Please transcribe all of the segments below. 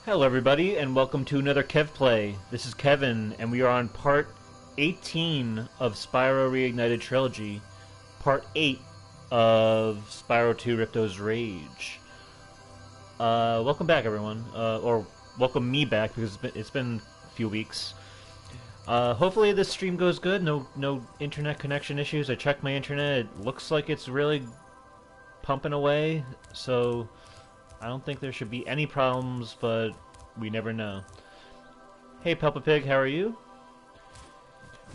Hello everybody, and welcome to another Kev Play. This is Kevin, and we are on part 18 of Spyro Reignited Trilogy. Part 8 of Spyro 2 Ripto's Rage. Welcome back everyone, or welcome me back, because it's been a few weeks. Hopefully this stream goes good, no internet connection issues. I checked my internet, it looks like it's really pumping away, so I don't think there should be any problems, but we never know. Hey Peppa Pig, how are you?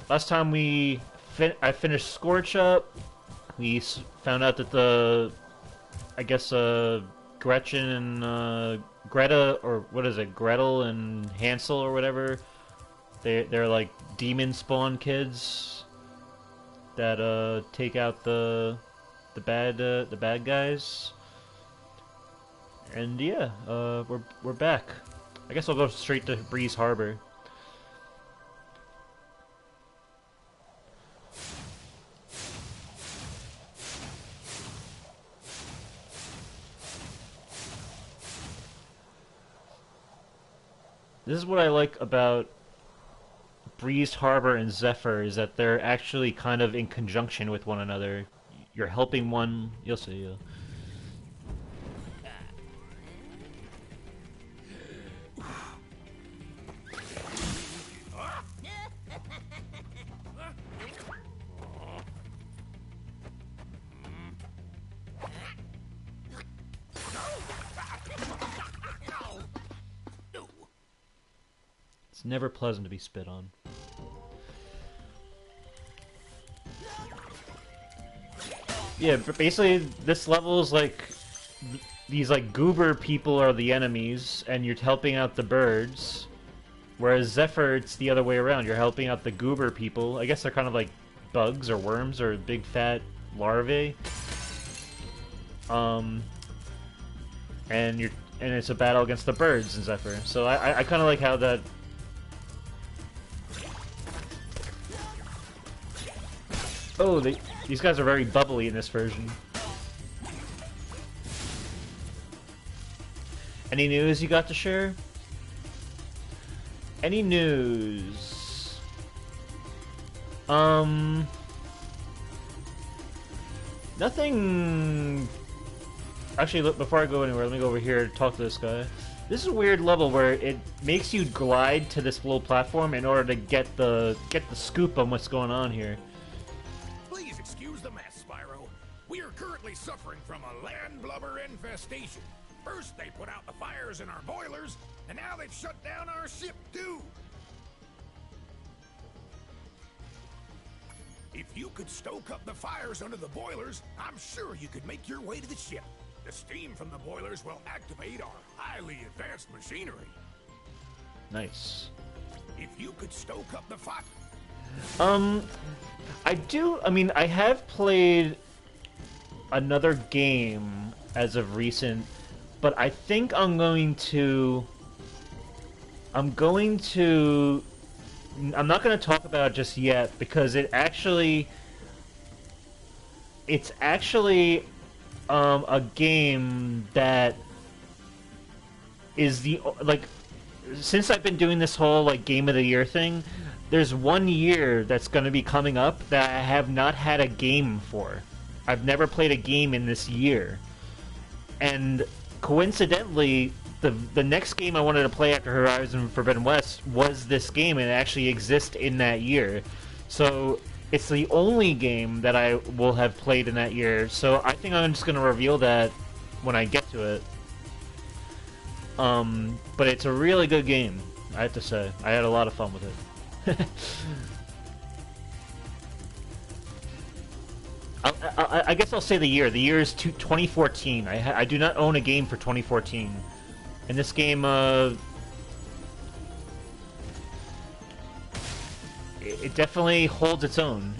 Last time I finished Scorch Up, we found out that I guess Gretchen and Greta, or what is it, Gretel and Hansel or whatever, they're like demon spawn kids that take out the bad guys. And yeah, we're back. I guess I'll go straight to Breeze Harbor. This is what I like about Breeze Harbor and Zephyr, is that they're actually kind of in conjunction with one another. You're helping one, you'll see. It's never pleasant to be spit on. Yeah, but basically this level is like these like goober people are the enemies, and you're helping out the birds. Whereas Zephyr, it's the other way around. You're helping out the goober people. I guess they're kind of like bugs or worms or big fat larvae. And it's a battle against the birds in Zephyr. So I kind of like how that. Oh, these guys are very bubbly in this version. Any news you got to share? Any news? Nothing. Actually, look, before I go anywhere, let me go over here and talk to this guy. This is a weird level where it makes you glide to this little platform in order to get the scoop on what's going on here. Please excuse the mess, Spyro. We are currently suffering from a land blubber infestation. First they put out the fires in our boilers, and now they've shut down our ship too. If you could stoke up the fires under the boilers, I'm sure you could make your way to the ship. The steam from the boilers will activate our highly advanced machinery. Nice. If you could stoke up the fire... I have played another game as of recent, but I think I'm not going to talk about it just yet, because it's actually a game that is since I've been doing this whole like Game of the Year thing, there's 1 year that's going to be coming up that I have not had a game for. I've never played a game in this year, and coincidentally the next game I wanted to play after Horizon Forbidden West was this game, and it actually exists in that year. So it's the only game that I will have played in that year. So I think I'm just going to reveal that when I get to it. But it's a really good game, I have to say. I had a lot of fun with it. I guess I'll say the year. The year is 2014. I do not own a game for 2014. And this game, it definitely holds its own.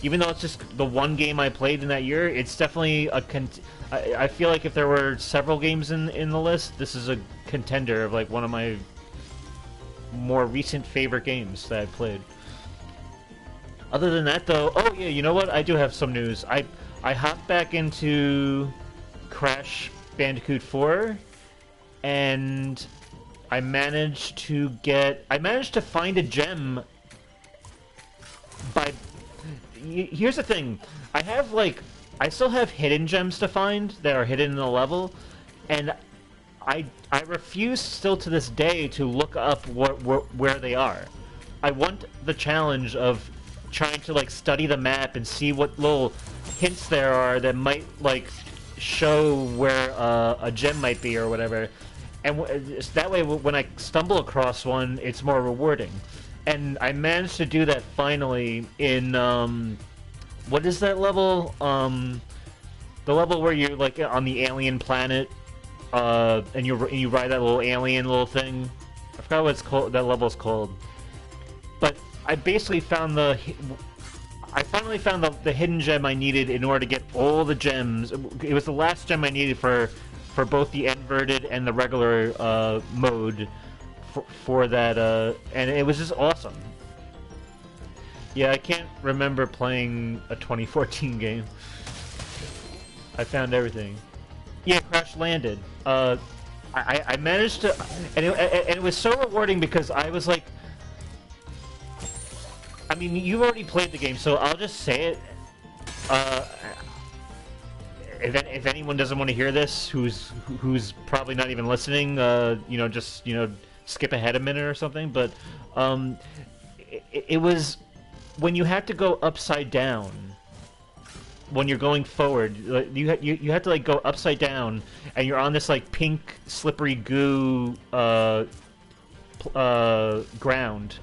Even though it's just the one game I played in that year, it's definitely I feel like if there were several games in the list, this is a contender of like one of my more recent favorite games that I've played. Other than that, though, oh yeah, you know what? I do have some news. I hopped back into Crash Bandicoot 4, and I managed to find a gem by... Here's the thing. I still have hidden gems to find that are hidden in the level, and I refuse still to this day to look up where they are. I want the challenge of trying to, like, study the map and see what little hints there are that might, like, show where a gem might be or whatever. And that way, when I stumble across one, it's more rewarding. And I managed to do that finally in, what is that level? The level where you're, like, on the alien planet, and you ride that little alien little thing. I forgot what it's called. That level's called. But I basically found I finally found the hidden gem I needed in order to get all the gems. It was the last gem I needed for both the inverted and the regular mode for that, and it was just awesome. Yeah, I can't remember playing a 2014 game. I found everything. Yeah, Crash Landed. I managed to, and it was so rewarding because I was like, I mean, you've already played the game, so I'll just say it. If anyone doesn't want to hear this, who's probably not even listening, you know, just, you know, skip ahead a minute or something. But it was when you had to go upside down when you're going forward. You had to, like, go upside down, and you're on this, like, pink slippery goo ground.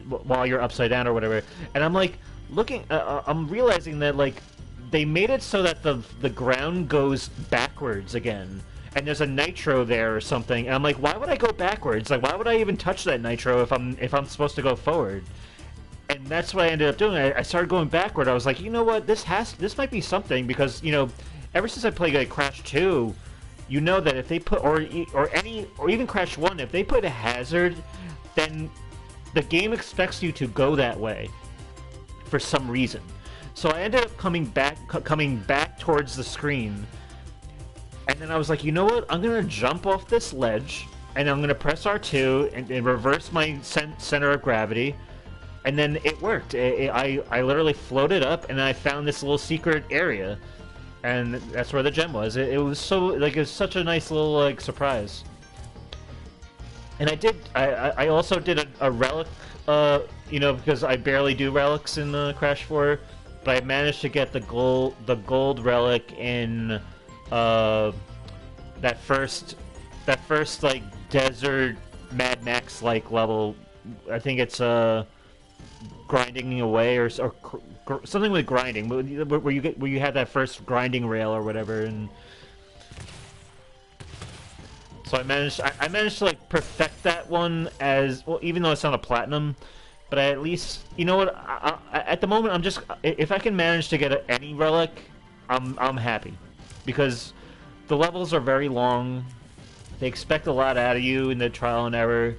While you're upside down or whatever, and I'm like looking, I'm realizing that, like, they made it so that the ground goes backwards again, and there's a nitro there or something, and I'm like, why would I go backwards? Like, why would I even touch that nitro if I'm supposed to go forward? And that's what I ended up doing. I started going backward. I was like, you know what, this might be something, because, you know, ever since I played, like, Crash 2, you know that if they put or even Crash 1, if they put a hazard, then the game expects you to go that way for some reason. So I ended up coming back towards the screen, and then I was like, you know what? I'm gonna jump off this ledge, and I'm gonna press R2 and reverse my center of gravity, and then it worked. I literally floated up, and I found this little secret area, and that's where the gem was. It was so, like, it was such a nice little, like, surprise. And I also did a relic, you know, because I barely do relics in Crash 4, but I managed to get the gold relic in that first like desert Mad Max like level. I think it's grinding away or something with grinding, where you have that first grinding rail or whatever. And so I managed to, like, perfect that one as well, even though it's not a platinum. But I at least, you know what? At the moment, I'm just, if I can manage to get any relic, I'm happy, because the levels are very long. They expect a lot out of you in the trial and error,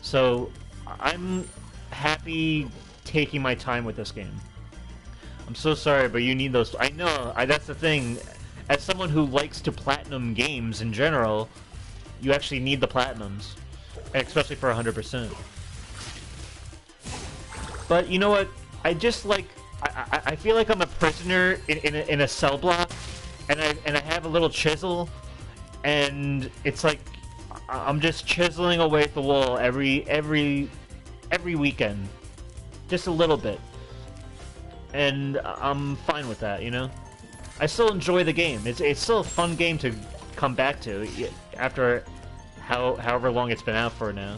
so I'm happy taking my time with this game. I'm so sorry, but you need those. I know. That's the thing. As someone who likes to platinum games in general, you actually need the platinums, especially for 100%. But you know what? I just, like, I feel like I'm a prisoner in a cell block, and I have a little chisel, and it's like I'm just chiseling away at the wall every weekend, just a little bit, and I'm fine with that, you know. I still enjoy the game. It's still a fun game to come back to after however long it's been out for now.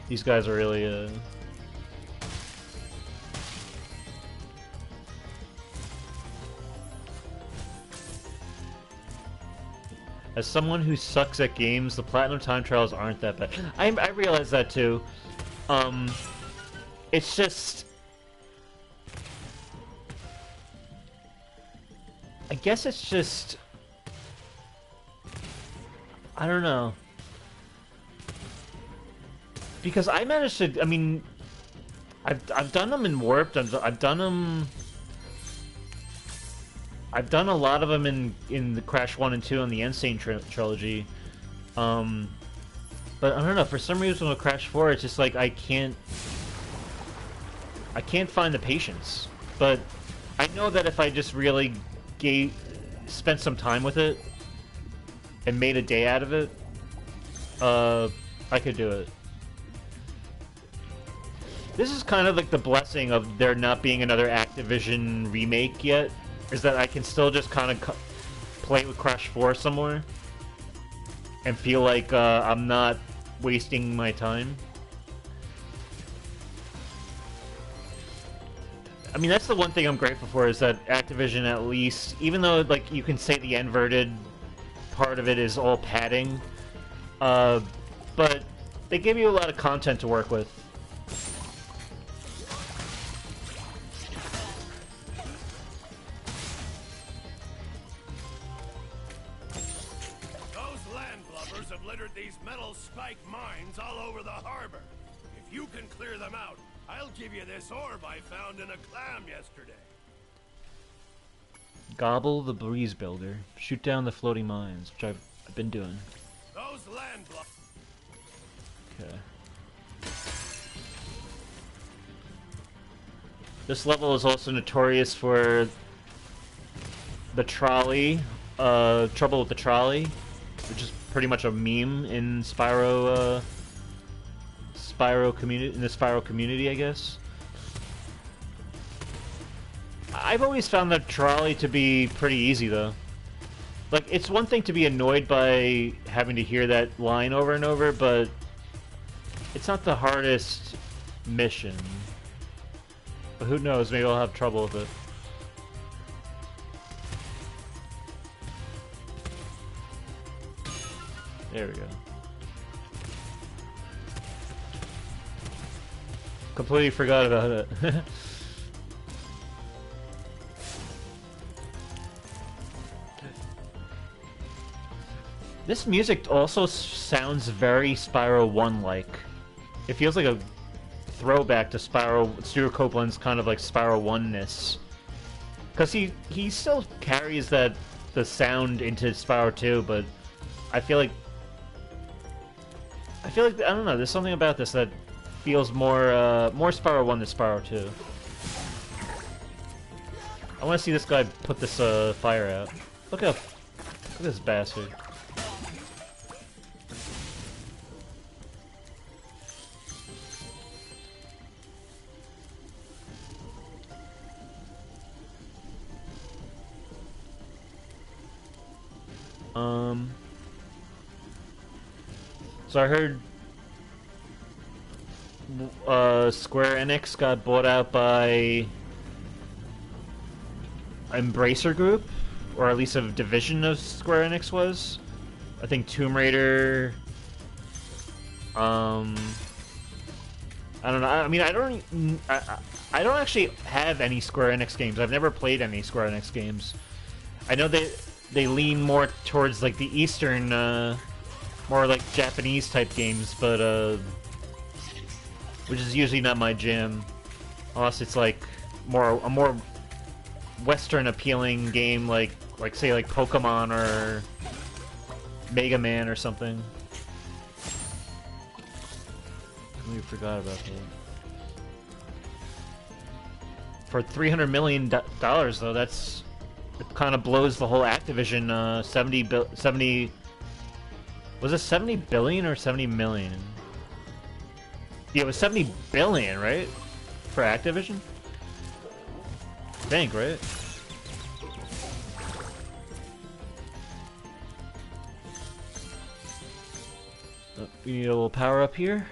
These guys are really As someone who sucks at games, the platinum time trials aren't that bad. I realize that too. It's just, I guess it's just, I don't know. Because I managed to, I mean, I've done them in Warped, I've done them, I've done a lot of them in the Crash 1 and 2 and the Insane Trilogy. But I don't know, for some reason with Crash 4, it's just like I can't find the patience. But I know that if I just really spent some time with it and made a day out of it, I could do it. This is kind of like the blessing of there not being another Activision remake yet, is that I can still just kind of play with Crash 4 somewhere and feel like I'm not wasting my time. I mean, that's the one thing I'm grateful for, is that Activision at least, even though like you can say the inverted part of it is all padding, but they give you a lot of content to work with. Have littered these metal spike mines all over the harbor. If you can clear them out, I'll give you this orb I found in a clam yesterday. Gobble the breeze builder. Shoot down the floating mines, which I've been doing. Those land blocks. Okay. This level is also notorious for the trolley, trouble with the trolley, which is pretty much a meme in Spyro community, in the Spyro community, I guess. I've always found the trolley to be pretty easy, though. Like, it's one thing to be annoyed by having to hear that line over and over, but it's not the hardest mission. But who knows, maybe I'll have trouble with it. There we go. Completely forgot about it. This music also sounds very Spyro 1-like. It feels like a throwback to Stuart Copeland's kind of like Spyro 1-ness. Because he still carries the sound into Spyro 2, but I feel like, I don't know, there's something about this that feels more Spyro 1 than Spyro 2. I want to see this guy put this fire out. Look at this bastard. So I heard Square Enix got bought out by Embracer Group, or at least a division of Square Enix was. I think Tomb Raider. I don't know. I mean, I don't actually have any Square Enix games. I've never played any Square Enix games. I know they lean more towards like the Eastern, more like Japanese type games, but which is usually not my jam, unless it's like a more Western appealing game, like say like Pokemon or Mega Man or something. We forgot about that. For $300 million though, that's, it kind of blows the whole Activision 70 was it 70 billion or 70 million? Yeah, it was 70 billion, right? For Activision? I think, right? Oh, we need a little power up here.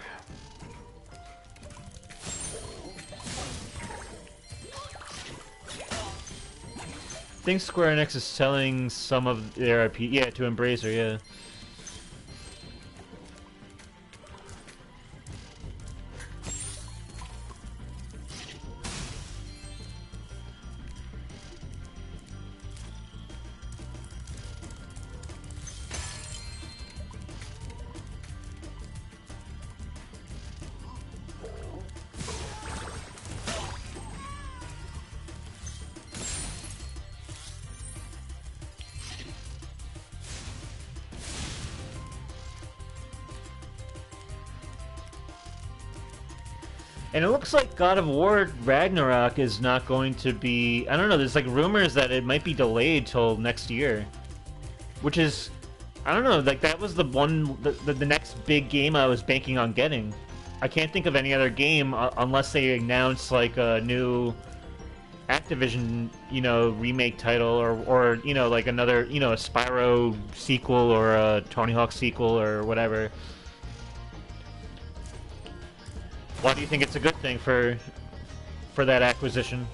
I think Square Enix is selling some of their IP, yeah, to Embracer, yeah. And it looks like God of War Ragnarok is not going to be... I don't know, there's like rumors that it might be delayed till next year. Which is... I don't know, like that was the one... The next big game I was banking on getting. I can't think of any other game unless they announce like a new Activision, you know, remake title or you know, like another, you know, a Spyro sequel or a Tony Hawk sequel or whatever. Why do you think it's a good thing for that acquisition?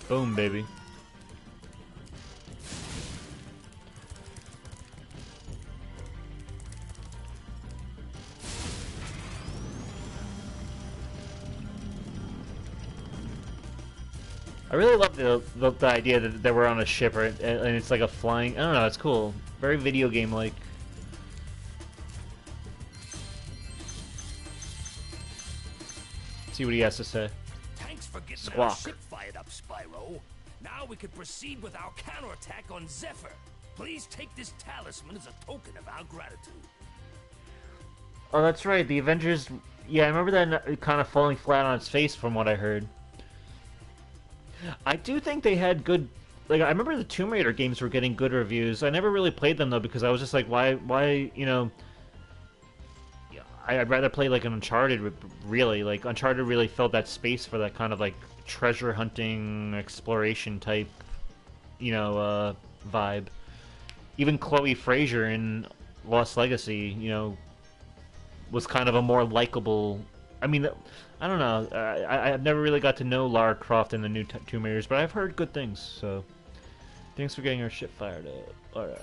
Boom, baby. I really love the idea that we're on a ship, right? And it's like a flying... I don't know, it's cool. Very video game-like. See what he has to say. Thanks for getting Squawk. our ship fired up, Spyro. Now we can proceed with our counterattack on Zephyr. Please take this talisman as a token of our gratitude. Oh, that's right. The Avengers... Yeah, I remember that kind of falling flat on its face from what I heard. I do think they had good... Like, I remember the Tomb Raider games were getting good reviews. I never really played them, though, because I was just like, why, you know... I'd rather play, like, an Uncharted, really. Like, Uncharted really filled that space for that kind of, like, treasure hunting, exploration type, you know, vibe. Even Chloe Frazer in Lost Legacy, you know, was kind of a more likable... I mean, I don't know. I've never really got to know Lara Croft in the new Tomb Raiders, but I've heard good things, so... Thanks for getting our ship fired up. Alright.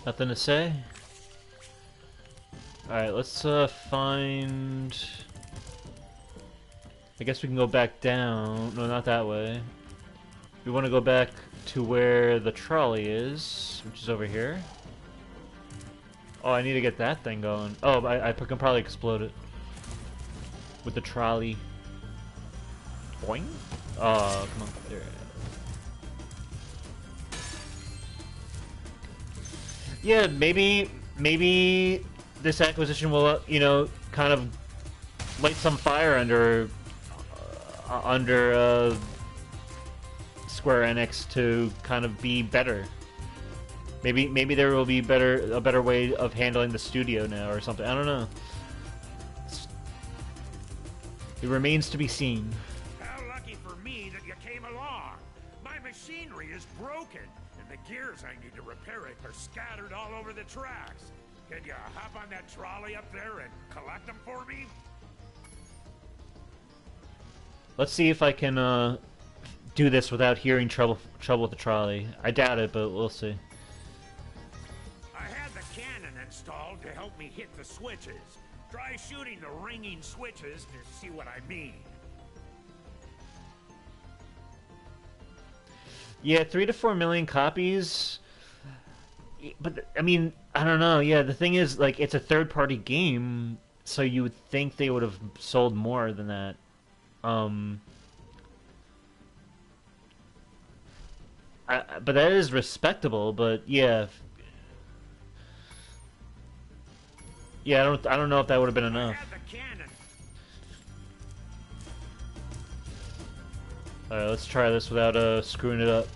Nothing to say? Alright, let's find... I guess we can go back down. No, not that way. We want to go back to where the trolley is, which is over here. Oh, I need to get that thing going. Oh, I can probably explode it with the trolley. Boing? Oh, come on. There. Yeah, maybe this acquisition will, you know, kind of light some fire under Square Enix to kind of be better. Maybe there will be a better way of handling the studio now or something. I don't know. It remains to be seen. How lucky for me that you came along. My machinery is broken, and the gears I need to repair it are scattered all over the tracks. Can you hop on that trolley up there and collect them for me? Let's see if I can do this without hearing trouble with the trolley. I doubt it, but we'll see. I had the cannon installed to help me hit the switches. Try shooting the ringing switches to see what I mean. Yeah, 3 to 4 million copies. But I mean, I don't know. Yeah, the thing is, like, it's a third-party game, so you would think they would have sold more than that. But that is respectable. But yeah, yeah. I don't know if that would have been enough. All right, let's try this without screwing it up.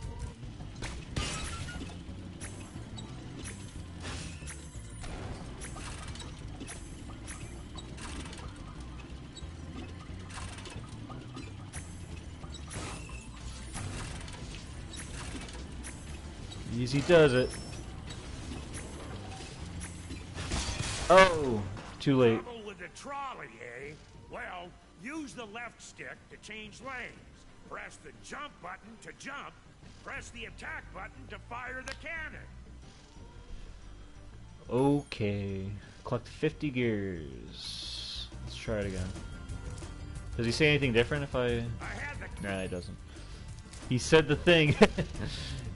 Easy does it. Oh, too late. Trouble with the trolley, eh? Well, use the left stick to change lanes. Press the jump button to jump. Press the attack button to fire the cannon. Okay. Collect 50 gears. Let's try it again. Does he say anything different if I... I had the... Nah, he doesn't. He said the thing.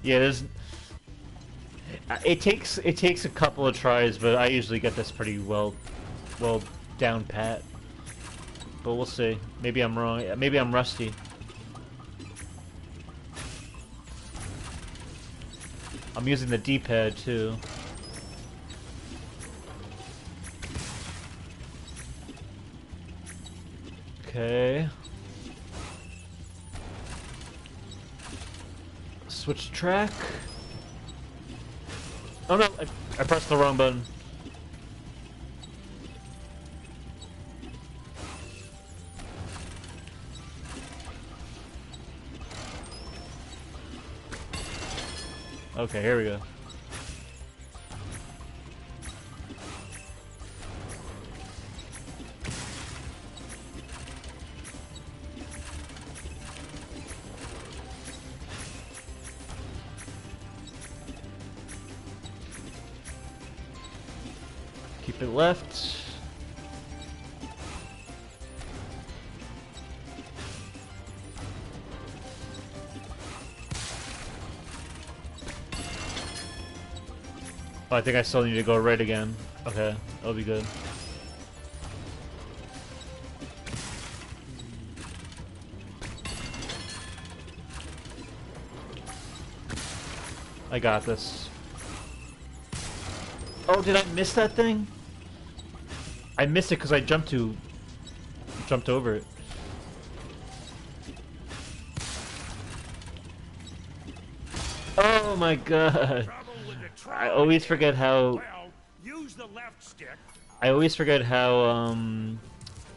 Yeah, there's... It takes a couple of tries, but I usually get this pretty well down pat. But we'll see. Maybe I'm wrong. Maybe I'm rusty. I'm using the D-pad too. Okay. Switch track. Oh no, I pressed the wrong button. Okay, here we go. Keep it left. Oh, I think I still need to go right again. Okay, that'll be good. I got this. Oh, did I miss that thing? I missed it because I jumped over it. Oh my god. I always forget how... Well, use the left stick. I always forget how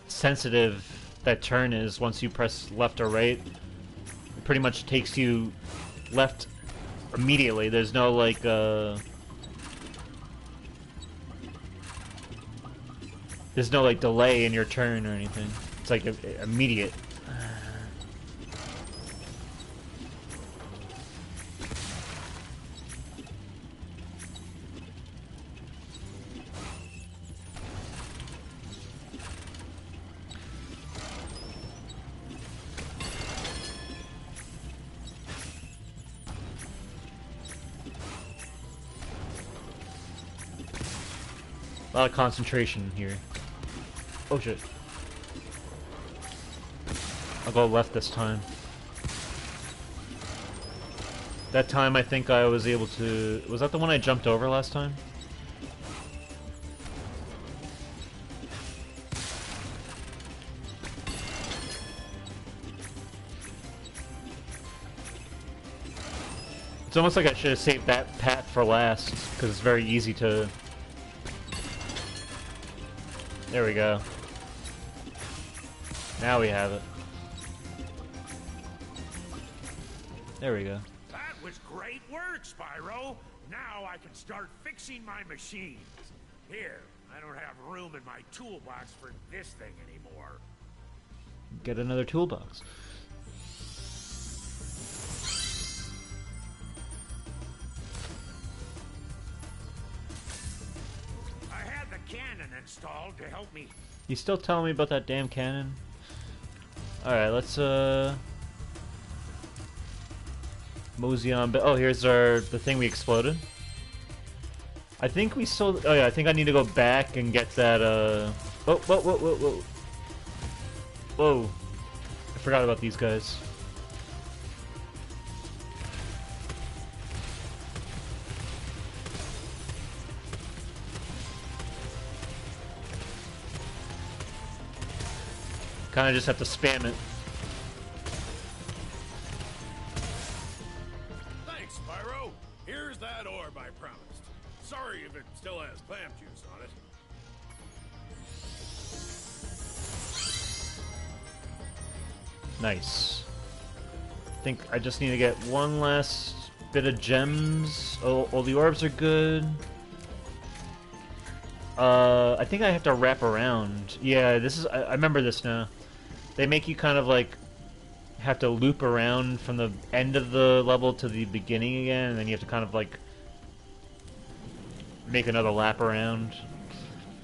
sensitive that turn is once you press left or right. It pretty much takes you left immediately. There's no like there's no like delay in your turn or anything. It's like immediate. A lot of concentration here. Oh shit. I'll go left this time. That time I think I was able to... Was that the one I jumped over last time? It's almost like I should have saved that path for last, because it's very easy to... There we go. Now we have it. There we go. That was great work, Spyro. Now I can start fixing my machines. Here, I don't have room in my toolbox for this thing anymore. Get another toolbox. I had the cannon installed to help me. You still telling me about that damn cannon? Alright, let's mosey on. But oh, here's the thing we exploded. I think we still... Oh yeah, I think I need to go back and get that Oh, whoa, whoa, whoa, whoa. Whoa. I forgot about these guys. Kinda just have to spam it. Thanks, Spyro. Here's that orb I promised. Sorry if it still has clam juice on it. Nice. I think I just need to get one last bit of gems. Oh, all the orbs are good. I think I have to wrap around. Yeah, this is... I remember this now. They make you kind of like have to loop around from the end of the level to the beginning again, and then you have to kind of like make another lap around.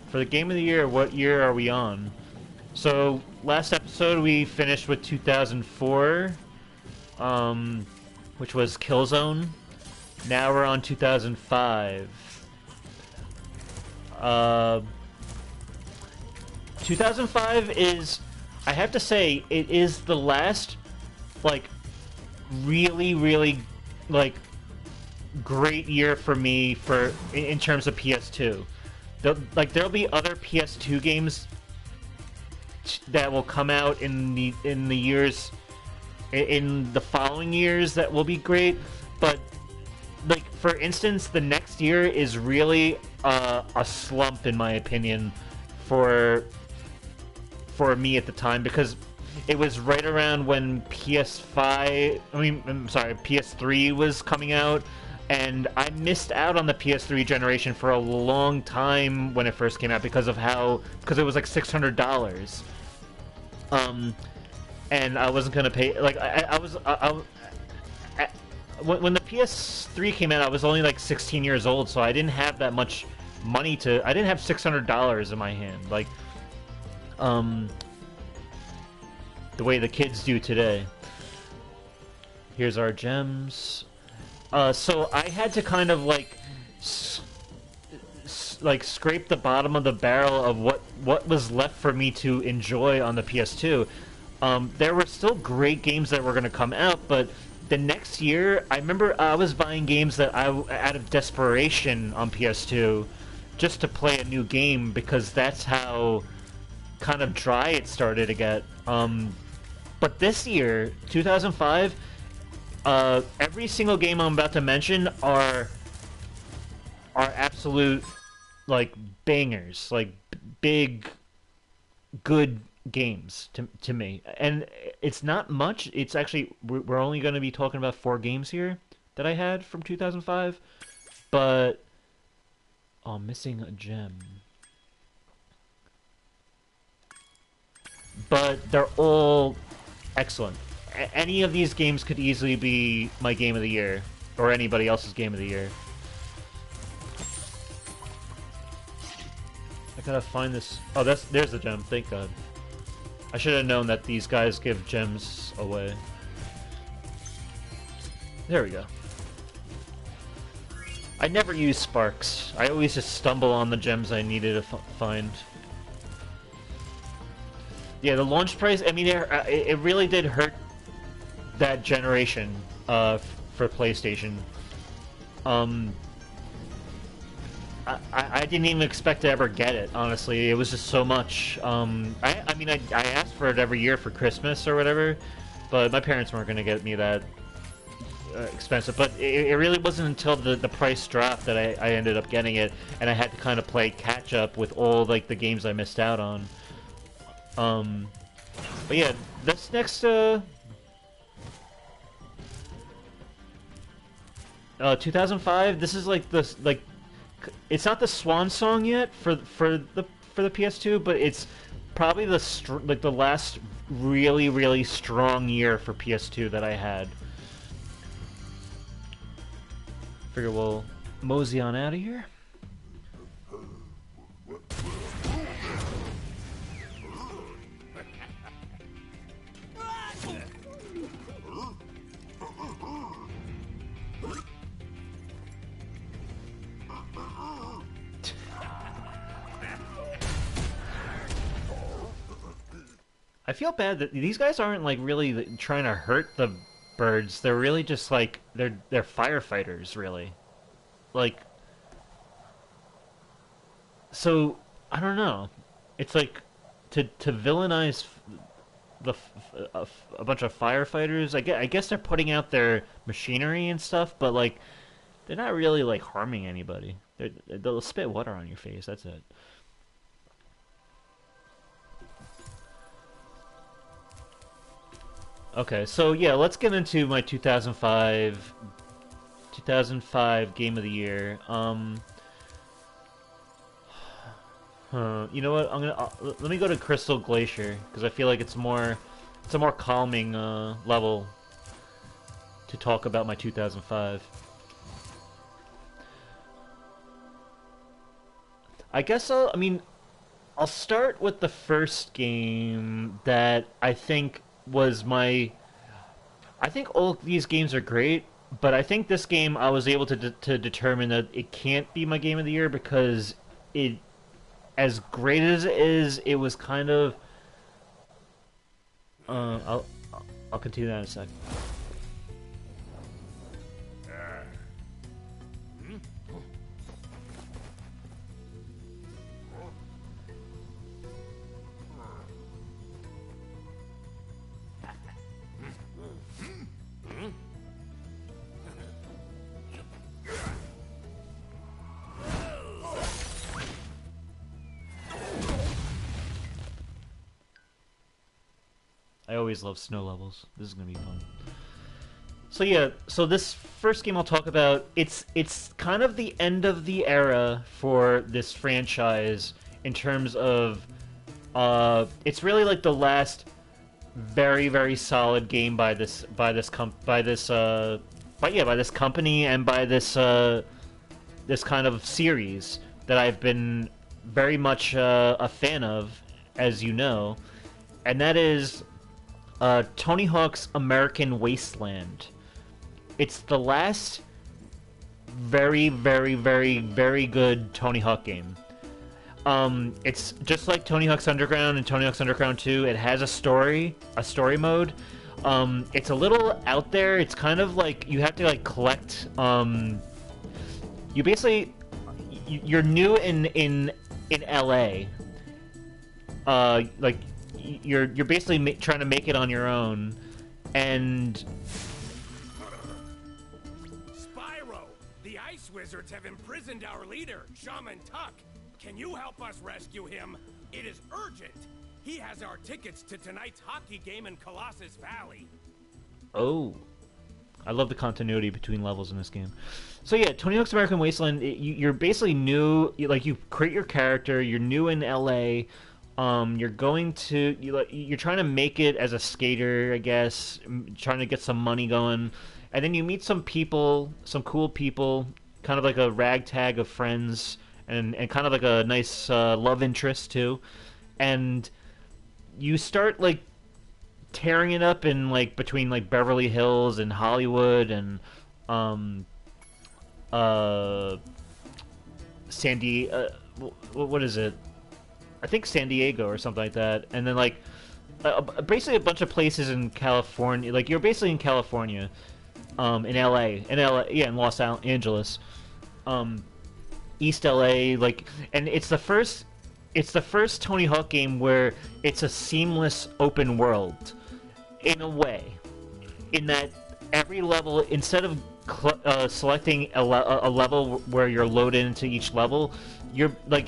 For the game of the year, what year are we on? So last episode we finished with 2004, which was Killzone. Now we're on 2005. 2005 is, I have to say, it is the last, like, really, like, great year for me in terms of PS2. There'll be other PS2 games that will come out in the years in the following years that will be great, but like for instance, the next year is really a slump in my opinion for me at the time, because it was right around when PS3 was coming out, and I missed out on the PS3 generation for a long time when it first came out because it was like $600. And I wasn't gonna pay, like, when the PS3 came out, I was only like 16 years old, so I didn't have that much money I didn't have $600 in my hand, like, the way the kids do today. Here's our gems. So I had to kind of like scrape the bottom of the barrel of what was left for me to enjoy on the PS2. There were still great games that were going to come out, but the next year, I remember I was buying games that out of desperation on PS2 just to play a new game, because that's how kind of dry it started to get. But this year, 2005, every single game I'm about to mention are absolute, like, bangers, like big, good games to me. And it's not much. It's actually, we're only going to be talking about 4 games here that I had from 2005, but I'm missing a gem. But they're all excellent. Any of these games could easily be my game of the year, or anybody else's game of the year. I gotta find this. Oh, there's the gem. Thank God. I should have known that these guys give gems away. There we go. I never use sparks. I always just stumble on the gems I needed to find. Yeah, the launch price, I mean, it really did hurt that generation for PlayStation. I didn't even expect to ever get it, honestly. It was just so much. I mean, I asked for it every year for Christmas or whatever, but my parents weren't going to get me that expensive. But it really wasn't until the price dropped that I ended up getting it, and I had to kind of play catch up with all, like, the games I missed out on. But yeah, this next 2005, this is like this, like, it's not the swan song yet for the PS2, but it's probably the last really strong year for PS2 that I had. Figure we'll mosey on out of here. I feel bad that these guys aren't, like, really trying to hurt the birds. They're really just, like, they're firefighters, really. Like, so I don't know. It's like to villainize a bunch of firefighters. I guess they're putting out their machinery and stuff, but, like, they're not really, like, harming anybody. They'll spit water on your face. That's it. Okay, so yeah, let's get into my 2005 game of the year. You know what? Let me go to Crystal Glacier, because I feel like it's a more calming level to talk about my 2005. I guess I mean, I'll start with the first game that I think was my. I think all these games are great, but I think this game I was able to determine that it can't be my game of the year because it, as great as it is, it was kind of. Uh, I'll I'll continue that in a sec. I always love snow levels. This is gonna be fun. So yeah, so this first game I'll talk about, it's kind of the end of the era for this franchise in terms of it's really like the last very solid game by this company and by this kind of series that I've been very much a fan of, as you know, and that is Tony Hawk's American Wasteland. It's the last very good Tony Hawk game. It's just like Tony Hawk's Underground and Tony Hawk's Underground 2. It has a story mode. It's a little out there. It's kind of like you have to like collect. You basically you're new in LA. Like you're basically trying to make it on your own, and Spyro, the ice wizards have imprisoned our leader, Shaman Tuck. Can you help us rescue him? It is urgent. He has our tickets to tonight's hockey game in Colossus Valley. oh, I love the continuity between levels in this game. So yeah, Tony Hawk's American Wasteland. You're basically new. Like you create your character. You're new in LA. You're going to you're trying to make it as a skater, I guess, trying to get some money going, and then you meet some people, some cool people, kind of like a ragtag of friends, and kind of like a nice love interest too, and you start like tearing it up in like between like Beverly Hills and Hollywood and Sandy. What is it? I think San Diego or something like that, and then like basically a bunch of places in California. Like you're basically in California, in LA, yeah, in Los Angeles, East LA. Like, and it's the first Tony Hawk game where it's a seamless open world, in a way, in that every level, instead of selecting a level where you're loaded into each level, you're like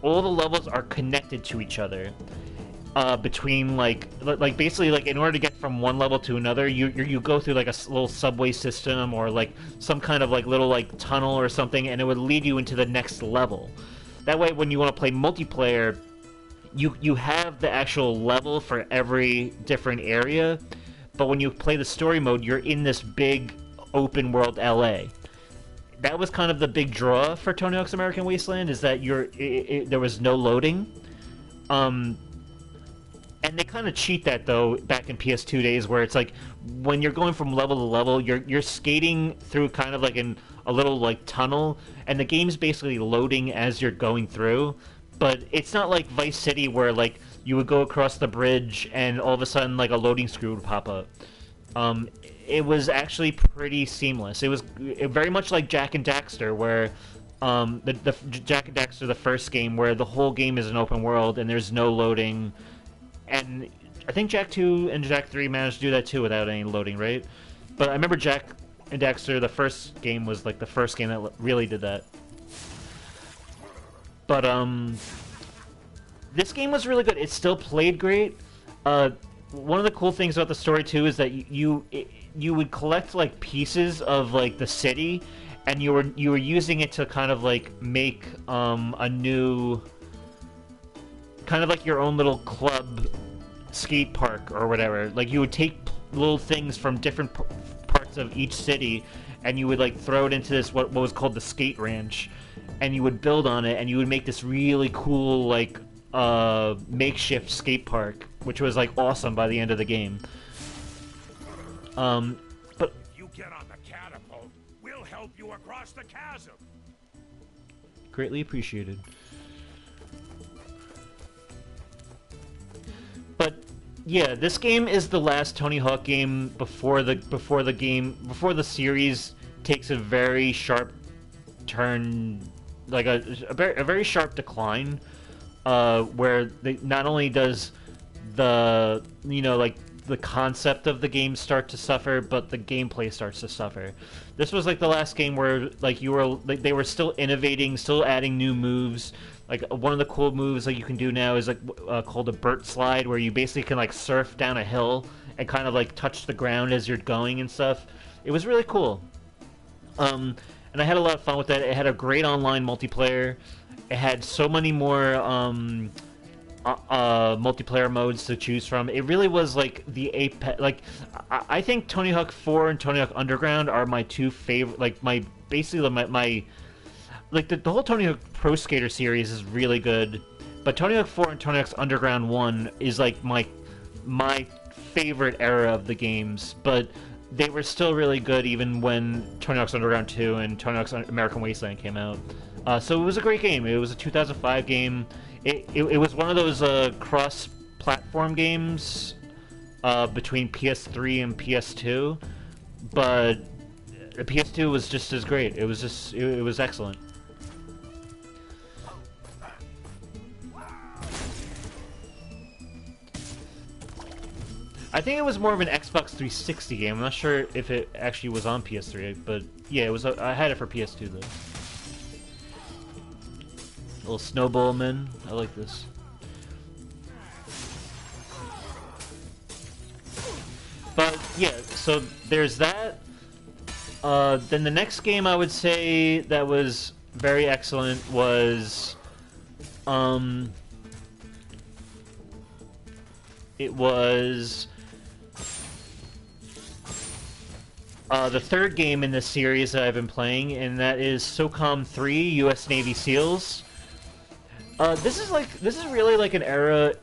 all the levels are connected to each other. Between like basically like in order to get from one level to another, you go through like a little subway system or like some kind of like little like tunnel or something, and it would lead you into the next level. That way, when you want to play multiplayer, you have the actual level for every different area, but when you play the story mode, you're in this big open world LA. That was kind of the big draw for Tony Hawk's American Wasteland, is that there was no loading. And they kind of cheat that though back in PS2 days, where it's like when you're going from level to level, you're skating through kind of like in a little like tunnel, and the game's basically loading as you're going through. But it's not like Vice City where like you would go across the bridge and all of a sudden like a loading screen would pop up. It was actually pretty seamless. It was very much like Jak and Daxter, where the Jak and Daxter, the first game, where the whole game is an open world and there's no loading. And I think Jak 2 and Jak 3 managed to do that too without any loading, right? But I remember Jak and Daxter, the first game, was like the first game that really did that. But this game was really good. It still played great. One of the cool things about the story too is that you would collect like pieces of like the city, and you were using it to kind of like make a new kind of like your own little club skate park or whatever. Like you would take little things from different parts of each city, and you would like throw it into this what was called the skate ranch, and you would build on it, and you would make this really cool like makeshift skate park, which was like awesome by the end of the game. But If you get on the catapult, we'll help you across the chasm. greatly appreciated. But yeah, this game is the last Tony Hawk game before the series takes a very sharp turn, like a very sharp decline, where not only does the like the concept of the game start to suffer, but the gameplay starts to suffer. This was like the last game where like they were still innovating, still adding new moves. Like one of the cool moves like you can do now is like called a Burt slide, where you basically can like surf down a hill and kind of like touch the ground as you're going and stuff. It was really cool. And I had a lot of fun with that. It had a great online multiplayer. It had so many more multiplayer modes to choose from. It really was like the apex. Like I think Tony Hawk 4 and Tony Hawk Underground are my two favorite. Like my like the whole Tony Hawk Pro Skater series is really good, but Tony Hawk 4 and Tony Hawk's Underground 1 is like my favorite era of the games. But they were still really good even when Tony Hawk's Underground 2 and Tony Hawk's American Wasteland came out. So it was a great game. It was a 2005 game. It was one of those cross-platform games between PS3 and PS2, but the PS2 was just as great. It was excellent. I think it was more of an Xbox 360 game. I'm not sure if it actually was on PS3, but yeah, it was. I had it for PS2 though. Little snowball men. I like this. But yeah, so there's that. Then the next game I would say that was very excellent was it was the third game in this series that I've been playing, and that is SOCOM 3: U.S. Navy SEALs. This is really like an era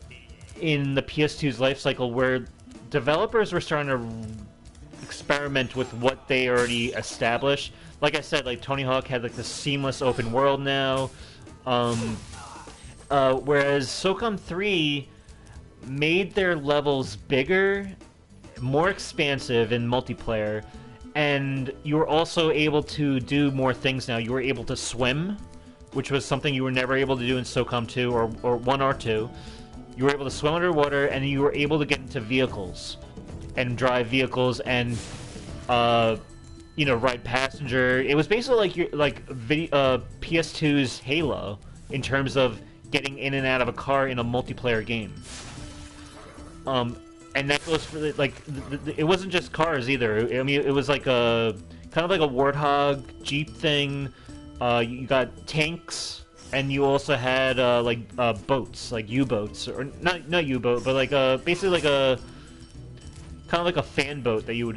in the PS2's life cycle where developers were starting to experiment with what they already established. Like I said, like Tony Hawk had like this seamless open world now, whereas SOCOM 3 made their levels bigger, more expansive in multiplayer, and you were also able to do more things now. You were able to swim, which was something you were never able to do in SOCOM 2 or 1 or 2. You were able to swim underwater, and you were able to get into vehicles and drive vehicles and ride passenger. It was basically like PS2's Halo in terms of getting in and out of a car in a multiplayer game. And that goes for it wasn't just cars either. I mean, it was like a kind of like a Warthog Jeep thing. You got tanks, and you also had boats, like U-boats, or not U-boat, but like basically like a kind of like a fan boat that you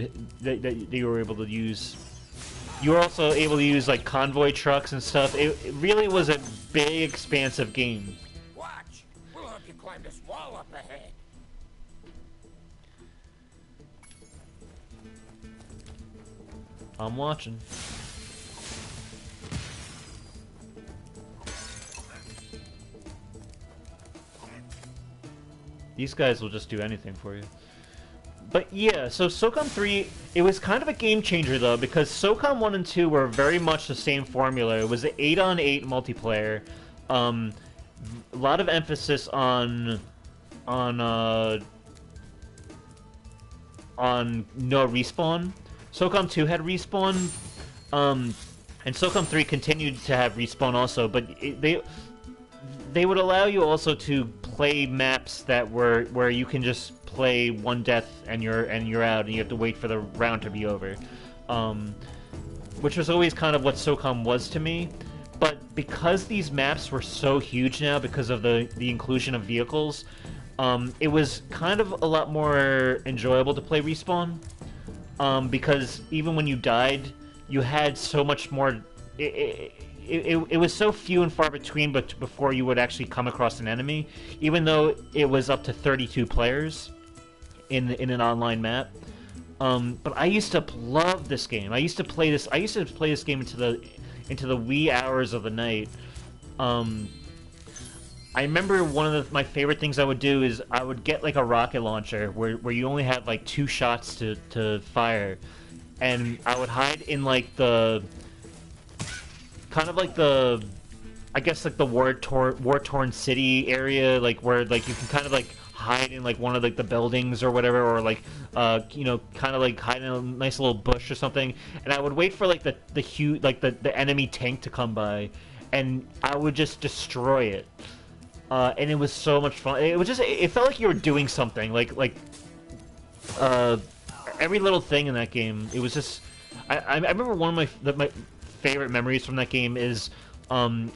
were able to use. You were also able to use like convoy trucks and stuff. It really was a big, expansive game. Watch! We'll help you climb this wall up ahead. I'm watching. These guys will just do anything for you. But yeah, so SOCOM 3, it was kind of a game changer though, because SOCOM 1 and 2 were very much the same formula. It was an 8-on-8 multiplayer. A lot of emphasis on no respawn. SOCOM 2 had respawn, and SOCOM 3 continued to have respawn also, but they would allow you also to play maps that were where you can just play one death and you're out, and you have to wait for the round to be over, which was always kind of what SOCOM was to me. But because these maps were so huge now because of the inclusion of vehicles, it was kind of a lot more enjoyable to play respawn. Because even when you died, you had so much more. it was so few and far between, but before you would actually come across an enemy, even though it was up to 32 players in an online map. But I used to love this game. I used to play this game into the wee hours of the night. I remember one of my favorite things I would do is I would get like a rocket launcher where you only had like 2 shots to fire, and I would hide in like the kind of like the, I guess like the war-torn city area, like where like you can kind of like hide in like one of like the buildings or whatever, or like you know, kind of like hide in a nice little bush or something, and I would wait for like the huge like the enemy tank to come by, and I would just destroy it. And it was so much fun. It felt like you were doing something. Like every little thing in that game. It was just. I remember one of my favorite memories from that game is, I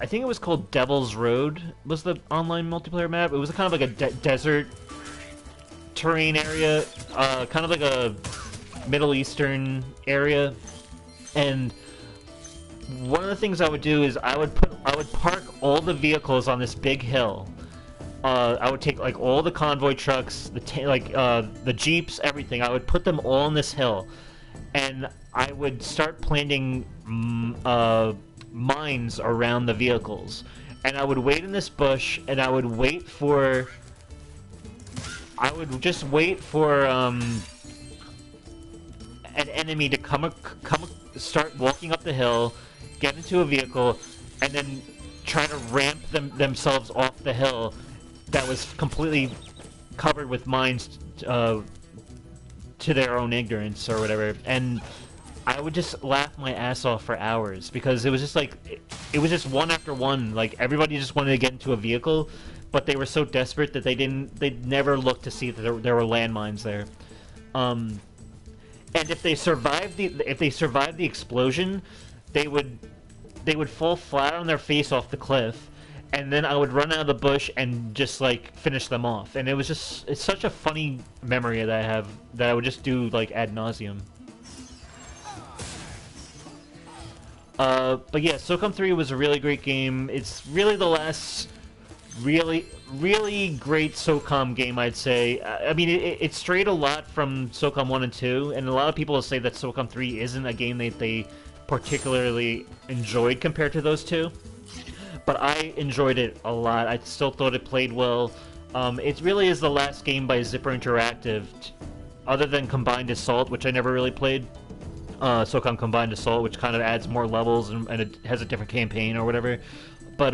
think it was called Devil's Road. Was the online multiplayer map? It was kind of like a desert terrain area, kind of like a Middle Eastern area, and one of the things I would do is I would park all the vehicles on this big hill. I would take like all the convoy trucks, the jeeps, everything. I would put them all on this hill, and I would start planting mines around the vehicles. And I would wait in this bush, and I would just wait for an enemy to start walking up the hill, get into a vehicle, and then try to ramp themselves off the hill that was completely covered with mines to their own ignorance or whatever. And I would just laugh my ass off for hours because it was just like it was just one after one. Like everybody just wanted to get into a vehicle, but they were so desperate that they'd never look to see that there were landmines there. And if they survived the explosion, they would fall flat on their face off the cliff, and then I would run out of the bush and just like finish them off. And it's such a funny memory that I have that I would just do like ad nauseum. But yeah, SOCOM 3 was a really great game. It's really the last really great SOCOM game, I'd say. I mean, it strayed a lot from SOCOM 1 and 2, and a lot of people will say that SOCOM 3 isn't a game that they particularly enjoyed compared to those two. But I enjoyed it a lot. I still thought it played well. It really is the last game by Zipper Interactive, other than Combined Assault, which I never really played. SOCOM Combined Assault, which kind of adds more levels and it has a different campaign or whatever. But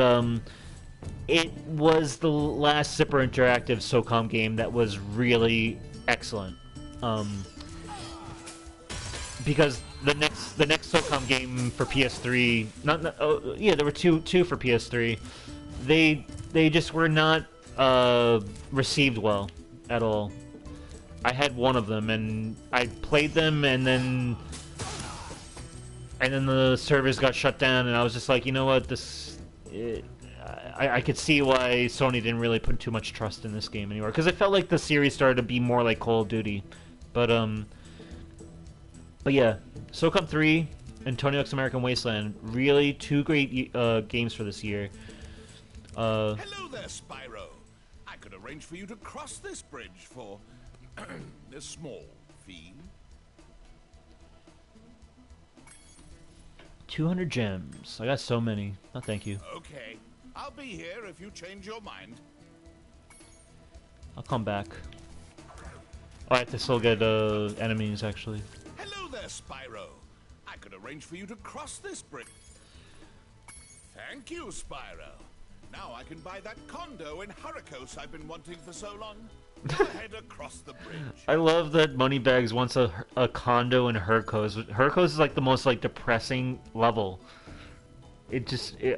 it was the last Zipper Interactive SOCOM game that was really excellent. Because the next SOCOM game for PS3, there were two for PS3. They just were not received well at all. I had one of them and I played them, and then the servers got shut down, and I was just like, you know what, I could see why Sony didn't really put too much trust in this game anymore, because it felt like the series started to be more like Call of Duty. But yeah, SOCOM 3 and Tony Hawk's American Wasteland, really two great games for this year. Hello there, Spyro. I could arrange for you to cross this bridge for a small fee. 200 gems. I got so many. Oh, thank you. Okay, I'll be here if you change your mind. I'll come back. Oh, I have to still get enemies, actually. Hello there, Spyro. I could arrange for you to cross this bridge. Thank you, Spyro. Now I can buy that condo in Hurricos I've been wanting for so long. Go ahead across the bridge. I love that Moneybags wants a condo in Hurricos. Hurricos is like the most like depressing level.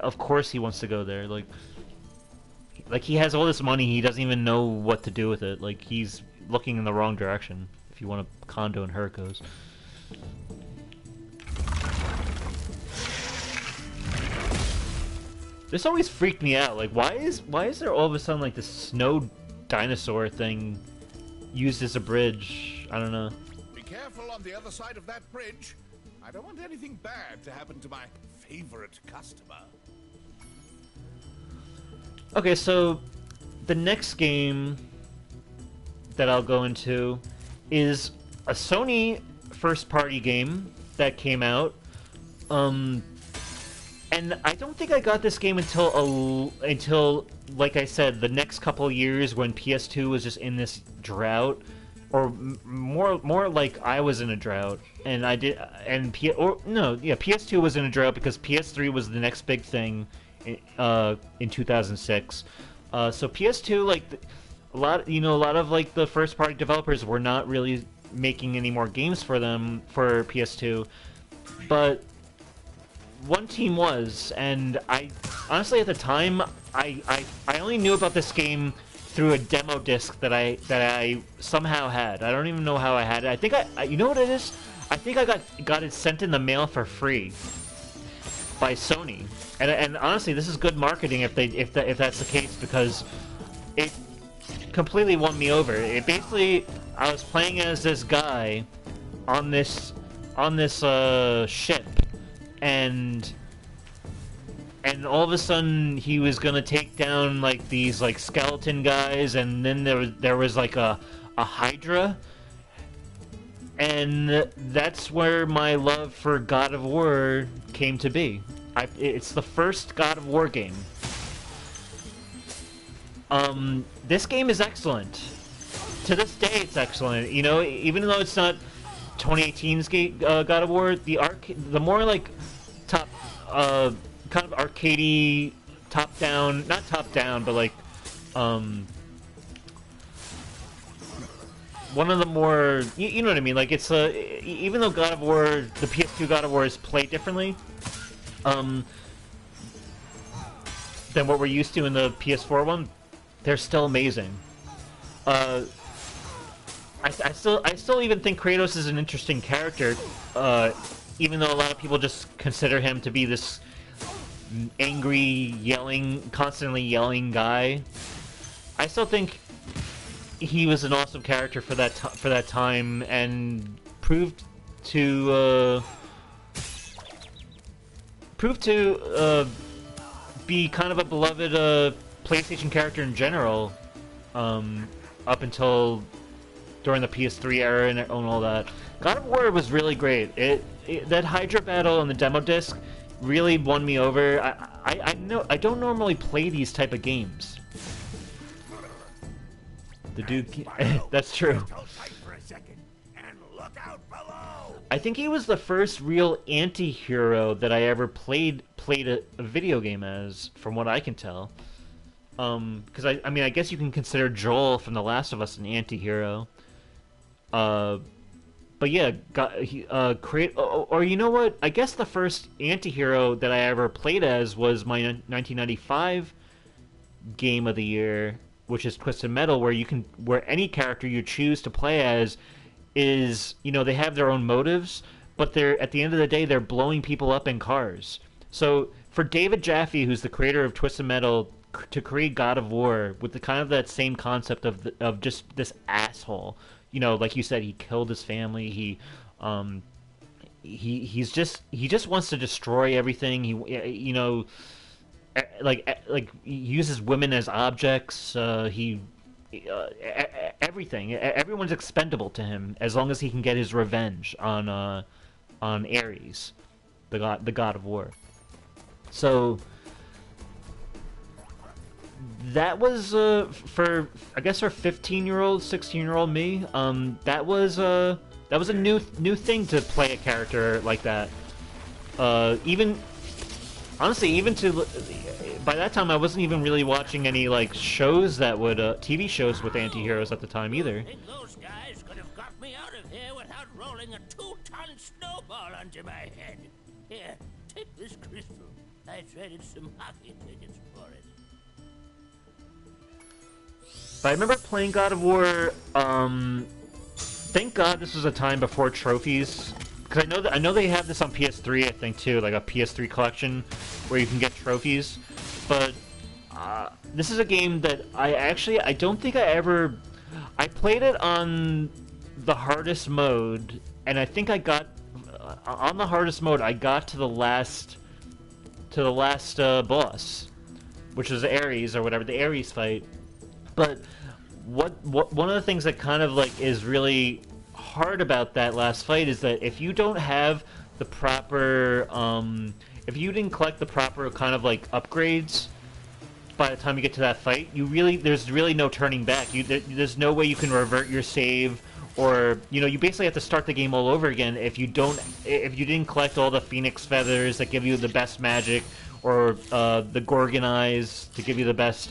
Of course he wants to go there. Like he has all this money, he doesn't even know what to do with it. Like he's looking in the wrong direction if you want a condo in Hurricos. This always freaked me out. Like why is there all of a sudden like this snow dinosaur thing used as a bridge? I don't know. Be careful on the other side of that bridge. I don't want anything bad to happen to my favorite customer. Okay, so the next game that I'll go into is a Sony first-party game that came out. And I don't think I got this game until, like I said, the next couple of years when PS2 was just in this drought, or more like I was in a drought, and PS2 was in a drought because PS3 was the next big thing in 2006. So PS2, like a lot of like the first-party developers were not really making any more games for them for PS2, but one team was, and I honestly at the time I only knew about this game through a demo disc that I somehow had. I don't even know how I had it. I think you know what it is? I think I got it sent in the mail for free by Sony. And honestly, this is good marketing if that's the case, because it completely won me over. It basically, I was playing as this guy on this ship, and all of a sudden he was gonna take down like these like skeleton guys, and then there was like a Hydra, and that's where my love for God of War came to be. It's the first God of War game. This game is excellent. To this day, it's excellent. You know, even though it's not 2018's God of War, the more like top, kind of arcadey, top down, not top down, but like, one of the more, you know what I mean? Like it's even though God of War, the PS2 God of War is played differently, than what we're used to in the PS4 one, they're still amazing. I still even think Kratos is an interesting character, even though a lot of people just consider him to be this angry, constantly yelling guy. I still think he was an awesome character for that time, and proved to be kind of a beloved PlayStation character in general, up until during the PS3 era and all that. God of War was really great. That Hydra battle on the demo disc really won me over. I know I don't normally play these type of games. The dude, that's true. I think he was the first real anti-hero that I ever played a video game as, from what I can tell. Because I mean, I guess you can consider Joel from The Last of Us an anti-hero. But yeah, or you know what? I guess the first anti-hero that I ever played as was my 1995 Game of the Year, which is Twisted Metal, where any character you choose to play as is, you know, they have their own motives, but they're, at the end of the day, they're blowing people up in cars. So for David Jaffe, who's the creator of Twisted Metal, to create God of War with the kind of that same concept of just this asshole, you know, like you said, he killed his family. He just wants to destroy everything. He he uses women as objects. Everything. Everyone's expendable to him as long as he can get his revenge on Ares, the god of war. So that was for 15-year-old, 16-year-old me. That was a new thing to play a character like that. Even by that time, I wasn't even really watching any like shows that would TV shows with anti-heroes at the time either. I think those guys could have got me out of here without rolling a 2-ton snowball onto my head. Here, take this crystal. I traded some hockey tickets for it. But I remember playing God of War. Thank God this was a time before trophies, because I know they have this on PS3, I think too, like a PS3 collection where you can get trophies. But this is a game that I don't think I played it on the hardest mode, and I think I on the hardest mode, I got to the last boss, which was Ares or whatever, the Ares fight. But what one of the things that kind of like is really hard about that last fight is that if you don't have the proper if you didn't collect the proper kind of like upgrades by the time you get to that fight, there's really no turning back. There's no way you can revert your save, or you basically have to start the game all over again if you didn't collect all the Phoenix feathers that give you the best magic, or the Gorgon eyes to give you the best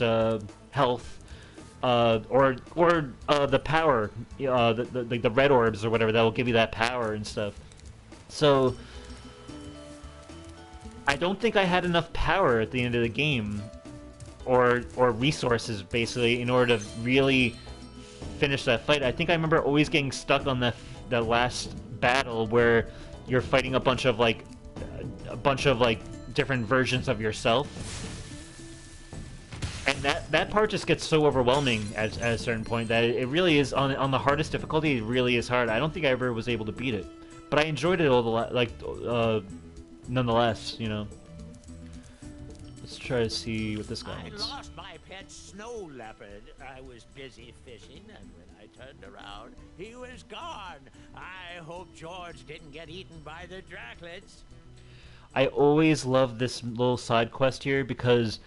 health, or the power, the red orbs or whatever that will give you that power and stuff. So I don't think I had enough power at the end of the game, or resources basically, in order to really finish that fight. I think I remember always getting stuck on the last battle where you're fighting a bunch of like different versions of yourself, and that part just gets so overwhelming at a certain point that it really is on the hardest difficulty. It really is hard. I don't think I ever was able to beat it, but I enjoyed it nonetheless. Let's try to see what this guy wants. I lost my pet snow leopard. I was busy fishing, and when I turned around, he was gone. I hope George didn't get eaten by the Draclets. I always love this little side quest here because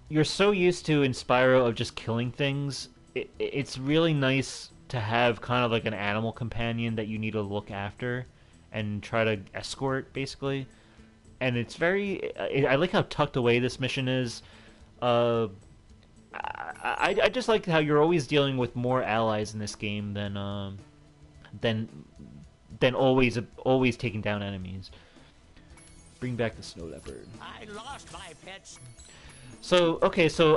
you're so used to in Spyro of just killing things. It's really nice to have kind of like an animal companion that you need to look after and try to escort, basically. And it's very... I like how tucked away this mission is. I just like how you're always dealing with more allies in this game than always taking down enemies. Bring back the snow leopard. I lost my pets. So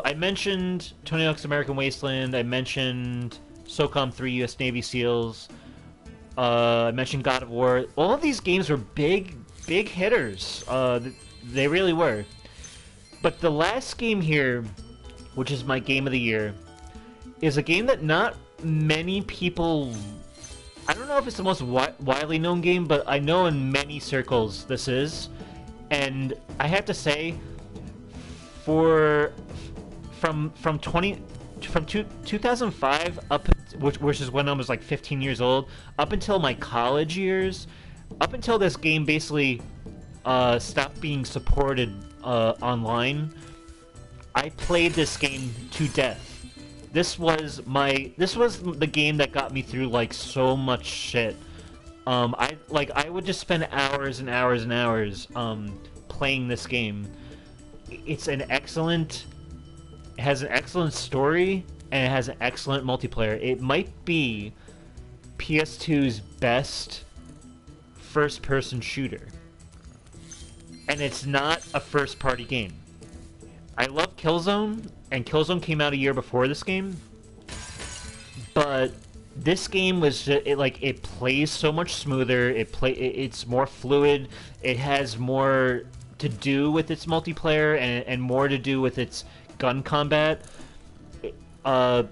I mentioned Tony Hawk's American Wasteland. I mentioned SOCOM 3 U.S. Navy SEALs. I mentioned God of War. All of these games were big hitters. They really were. But the last game here, which is my game of the year, is a game that not many people... I don't know if it's the most widely known game, but I know in many circles this is. And I have to say, from 2005 up, which is when I was like 15 years old, up until my college years, up until this game basically stopped being supported online, I played this game to death. This was the game that got me through like so much shit. I would just spend hours and hours and hours playing this game. It has an excellent story, and it has an excellent multiplayer. It might be PS2's best first-person shooter. And it's not a first-party game. I love Killzone, and Killzone came out a year before this game. But this game was just, it plays so much smoother. It's more fluid. It has more to do with its multiplayer and more to do with its gun combat. And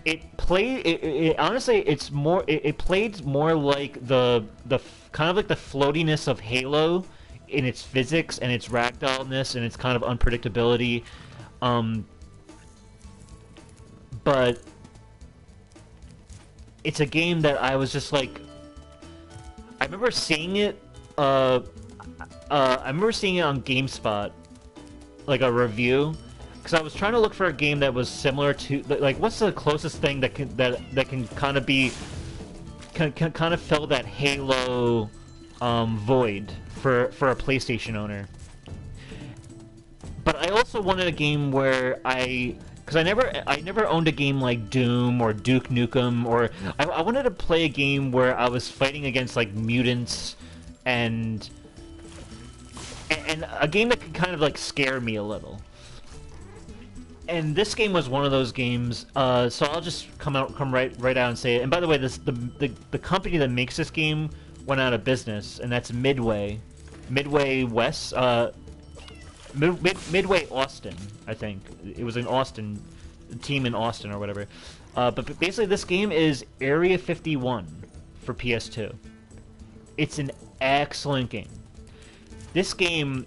it played. Honestly, it played more like the kind of like the floatiness of Halo in its physics and its ragdollness and its kind of unpredictability. But it's a game that I was just like... I remember seeing it... I remember seeing it on GameSpot, like a review, because I was trying to look for a game that was similar to... Like, what's the closest thing that can kind of be... Can kind of fill that Halo void for a PlayStation owner. But I also wanted a game where because I never owned a game like Doom or Duke Nukem, or I wanted to play a game where I was fighting against like mutants and a game that could kind of like scare me a little. And this game was one of those games. So I'll just come right out and say it. And by the way, the company that makes this game went out of business, and that's Midway West. Midway Austin, I think. It was an Austin team in Austin or whatever. But basically, this game is Area 51 for PS2. It's an excellent game. This game,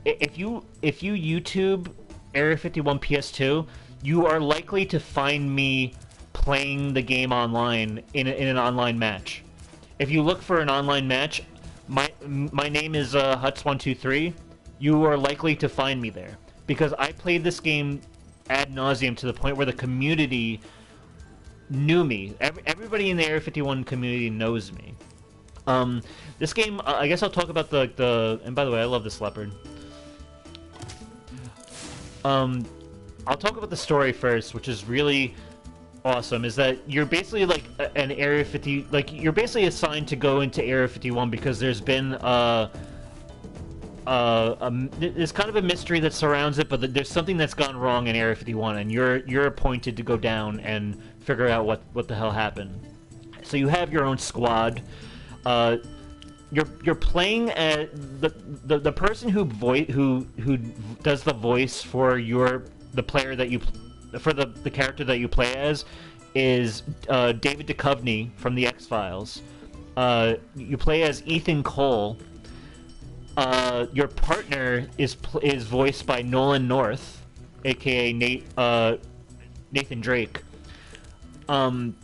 if you YouTube Area 51 PS2, you are likely to find me playing the game online in an online match. If you look for an online match, my name is Huts123. You are likely to find me there because I played this game ad nauseum to the point where the community knew me. Everybody in the Area 51 community knows me. This game, I guess I'll talk about the. And by the way, I love this leopard. I'll talk about the story first, which is really awesome. Is that you're basically like an Area 50, like you're basically assigned to go into Area 51 because there's been there's kind of a mystery that surrounds it, but there's something that's gone wrong in Area 51, and you're appointed to go down and figure out what the hell happened. So you have your own squad. You're playing as the person who does the voice for the player that you for the character that you play as is David Duchovny from the X-Files. You play as Ethan Cole. Your partner is voiced by Nolan North, aka Nathan Drake. And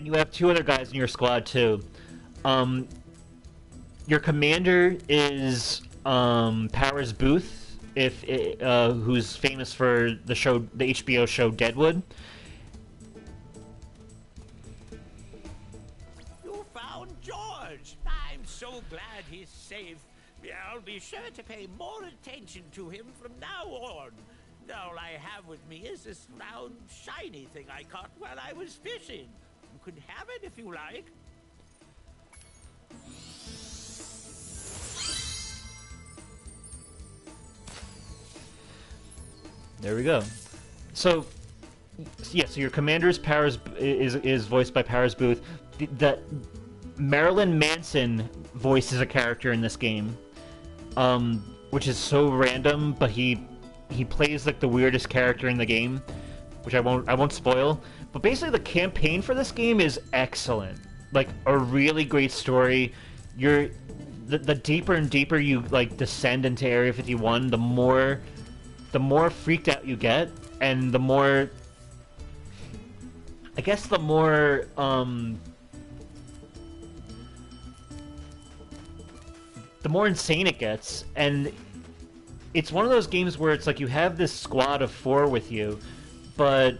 you have two other guys in your squad too. Your commander is Powers Booth, who's famous for the HBO show Deadwood. You found George. I'm so glad he's safe. I'll be sure to pay more attention to him from now on. All I have with me is this round, shiny thing I caught while I was fishing. You can have it if you like. There we go. So, yeah. So your commander is voiced by Powers Booth. The Marilyn Manson voices a character in this game, which is so random. But he plays like the weirdest character in the game, which I won't spoil. But basically, the campaign for this game is excellent. Like a really great story. The deeper and deeper you like descend into Area 51, the more freaked out you get, and the more insane it gets. And it's one of those games where it's like you have this squad of 4 with you, but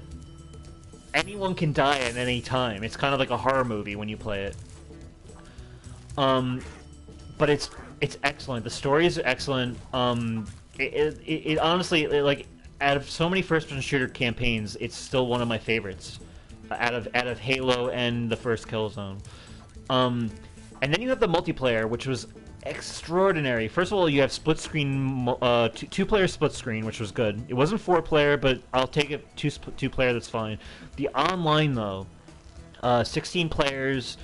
anyone can die at any time. It's kind of like a horror movie when you play it. But it's excellent. The story is excellent. It honestly, like, out of so many first-person shooter campaigns, it's still one of my favorites. Out of Halo and the first Killzone. And then you have the multiplayer, which was extraordinary. First of all, you have split screen, two-player split screen, which was good. It wasn't 4-player, but I'll take it two-player. That's fine. The online though, 16 players.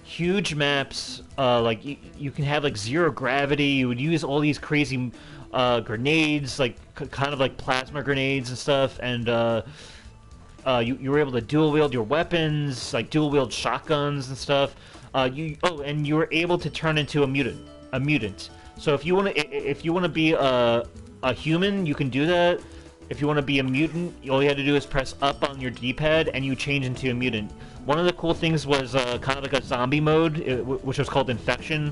Huge maps, like you can have like zero gravity. You would use all these crazy grenades, like kind of like plasma grenades and stuff, and you were able to dual wield your weapons, like dual wield shotguns and stuff. And you were able to turn into a mutant. So if you want to be a human, you can do that. If you want to be a mutant, all you had to do is press up on your D-pad and you change into a mutant. One of the cool things was kind of like a zombie mode, which was called Infection,